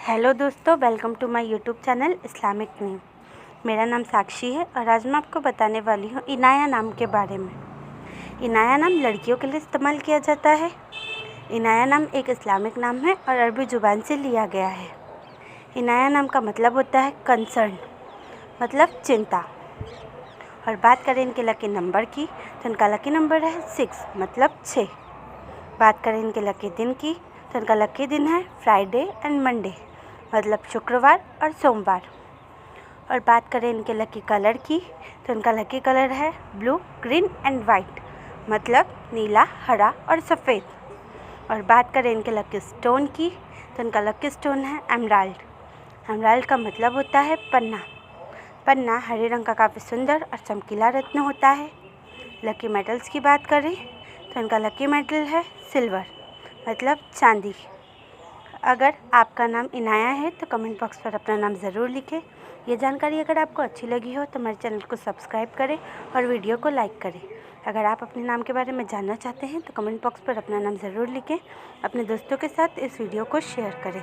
Hello दोस्तों, welcome to my YouTube channel Islamic name. मेरा नाम साक्षी है और आज मैं आपको बताने वाली हूँ इनाया नाम के बारे में। इनाया नाम लड़कियों के लिए इस्तेमाल किया जाता है। इनाया नाम एक इस्लामिक नाम है और अरबी ज़ुबान से लिया गया है। इनाया नाम का मतलब होता है कंसर्न, मतलब चिंता। और बात करें इनके लकी नंबर की तो इनका लकी नंबर है 6, मतलब 6। बात करें इनके लकी दिन की तो इनका लकी दिन है फ्राइडे एंड मंडे, मतलब शुक्रवार और सोमवार। और बात करें इनके लकी कलर की तो इनका लकी कलर है ब्लू, ग्रीन एंड वाइट, मतलब नीला, हरा और सफ़ेद। और बात करें इनके लकी स्टोन की तो इनका लकी स्टोन है एमराल्ड। एमराल्ड का मतलब होता है पन्ना। पन्ना हरे रंग का काफ़ी सुंदर और चमकीला रत्न होता है। लकी मेटल्स की बात करें तो इनका लकी मेटल है सिल्वर, मतलब चांदी। अगर आपका नाम इनाया है तो कमेंट बॉक्स पर अपना नाम ज़रूर लिखें। ये जानकारी अगर आपको अच्छी लगी हो तो मेरे चैनल को सब्सक्राइब करें और वीडियो को लाइक करें। अगर आप अपने नाम के बारे में जानना चाहते हैं तो कमेंट बॉक्स पर अपना नाम ज़रूर लिखें। अपने दोस्तों के साथ इस वीडियो को शेयर करें।